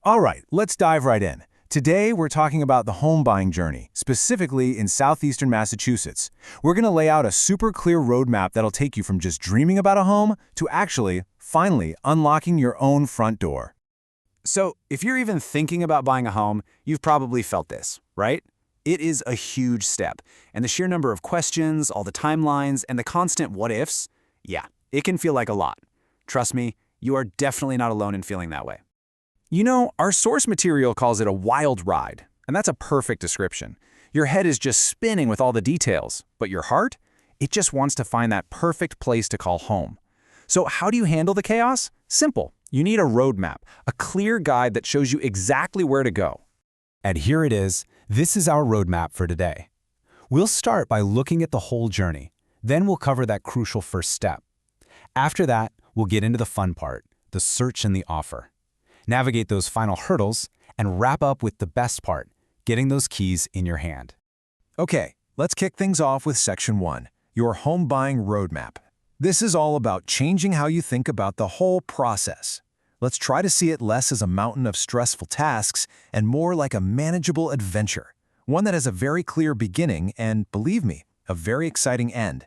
All right, let's dive right in. Today, we're talking about the home buying journey, specifically in southeastern Massachusetts. We're going to lay out a super clear roadmap that'll take you from just dreaming about a home to actually, finally, unlocking your own front door. So, if you're even thinking about buying a home, you've probably felt this, right? It is a huge step, and the sheer number of questions, all the timelines, and the constant what-ifs, yeah, it can feel like a lot. Trust me, you are definitely not alone in feeling that way. You know, our source material calls it a wild ride, and that's a perfect description. Your head is just spinning with all the details, but your heart? It just wants to find that perfect place to call home. So how do you handle the chaos? Simple. You need a roadmap, a clear guide that shows you exactly where to go. And here it is. This is our roadmap for today. We'll start by looking at the whole journey. Then we'll cover that crucial first step. After that, we'll get into the fun part, the search and the offer. Navigate those final hurdles, and wrap up with the best part, getting those keys in your hand. Okay, let's kick things off with Section 1, your home buying roadmap. This is all about changing how you think about the whole process. Let's try to see it less as a mountain of stressful tasks and more like a manageable adventure, one that has a very clear beginning and, believe me, a very exciting end.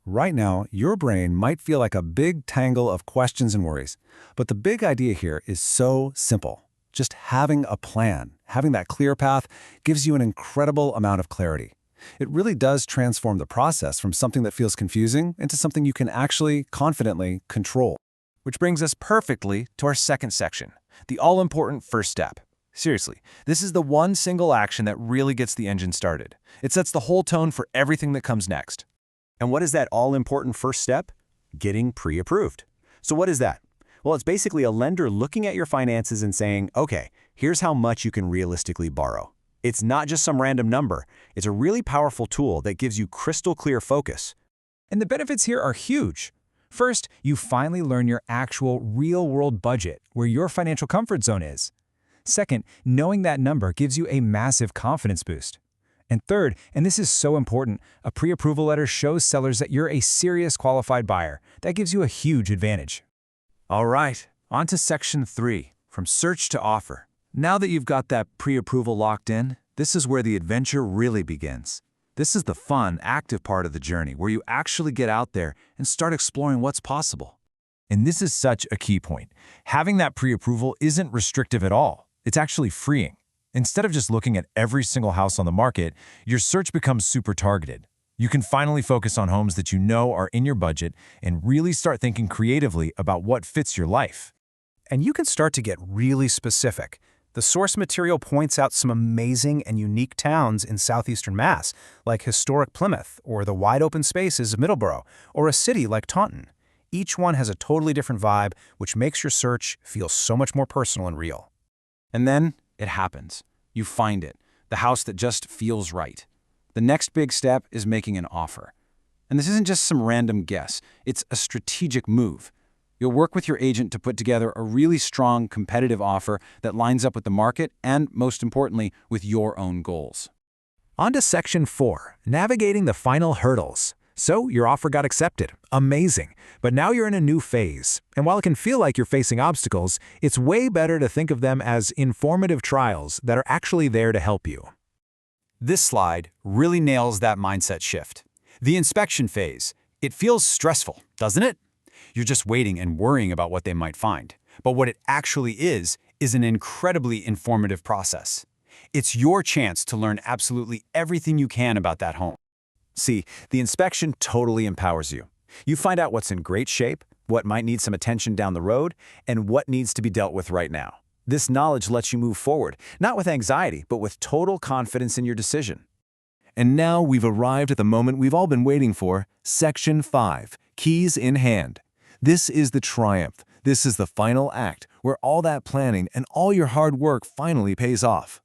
Right now, your brain might feel like a big tangle of questions and worries, but the big idea here is so simple. Just having a plan, having that clear path, gives you an incredible amount of clarity. It really does transform the process from something that feels confusing into something you can actually, confidently control. Which brings us perfectly to our second section, the all-important first step. Seriously, this is the one single action that really gets the engine started. It sets the whole tone for everything that comes next. And what is that all-important first step? Getting pre-approved. So what is that? Well, it's basically a lender looking at your finances and saying, okay, here's how much you can realistically borrow. It's not just some random number. It's a really powerful tool that gives you crystal clear focus. And the benefits here are huge. First, you finally learn your actual real-world budget, where your financial comfort zone is. Second, knowing that number gives you a massive confidence boost. And third, and this is so important, a pre-approval letter shows sellers that you're a serious qualified buyer. That gives you a huge advantage. All right, on to Section 3, from search to offer. Now that you've got that pre-approval locked in, this is where the adventure really begins. This is the fun, active part of the journey where you actually get out there and start exploring what's possible. And this is such a key point. Having that pre-approval isn't restrictive at all. It's actually freeing. Instead of just looking at every single house on the market, your search becomes super targeted. You can finally focus on homes that you know are in your budget and really start thinking creatively about what fits your life. And you can start to get really specific. The source material points out some amazing and unique towns in southeastern Mass, like historic Plymouth, or the wide-open spaces of Middleboro, or a city like Taunton. Each one has a totally different vibe, which makes your search feel so much more personal and real. And then it happens. You find it, the house that just feels right. The next big step is making an offer. And this isn't just some random guess. It's a strategic move. You'll work with your agent to put together a really strong, competitive offer that lines up with the market and, most importantly, with your own goals. On to Section 4, navigating the final hurdles. So, your offer got accepted. Amazing. But now you're in a new phase. And while it can feel like you're facing obstacles, it's way better to think of them as informative trials that are actually there to help you. This slide really nails that mindset shift. The inspection phase. It feels stressful, doesn't it? You're just waiting and worrying about what they might find. But what it actually is an incredibly informative process. It's your chance to learn absolutely everything you can about that home. See, the inspection totally empowers you. You find out what's in great shape, what might need some attention down the road, and what needs to be dealt with right now. This knowledge lets you move forward, not with anxiety, but with total confidence in your decision. And now we've arrived at the moment we've all been waiting for, Section 5, Keys in Hand. This is the triumph. This is the final act, where all that planning and all your hard work finally pays off.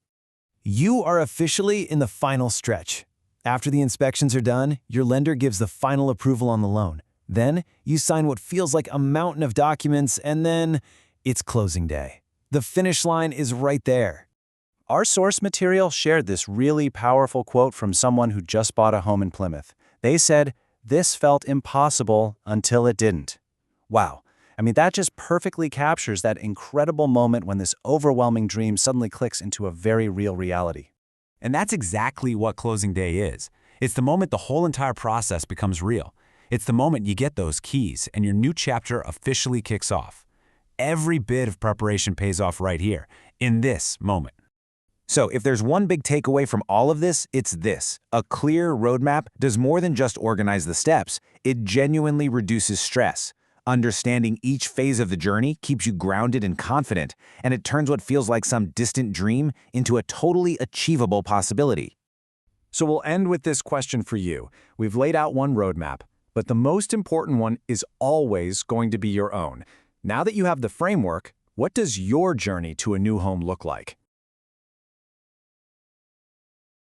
You are officially in the final stretch. After the inspections are done, your lender gives the final approval on the loan. Then, you sign what feels like a mountain of documents, and then it's closing day. The finish line is right there. Our source material shared this really powerful quote from someone who just bought a home in Plymouth. They said, "This felt impossible until it didn't." Wow, I mean, that just perfectly captures that incredible moment when this overwhelming dream suddenly clicks into a very real reality. And that's exactly what closing day is. It's the moment the whole entire process becomes real. It's the moment you get those keys and your new chapter officially kicks off. Every bit of preparation pays off right here, in this moment. So if there's one big takeaway from all of this, it's this. A clear roadmap does more than just organize the steps. It genuinely reduces stress. Understanding each phase of the journey keeps you grounded and confident, and it turns what feels like some distant dream into a totally achievable possibility. So we'll end with this question for you. We've laid out one roadmap, but the most important one is always going to be your own. Now that you have the framework, what does your journey to a new home look like?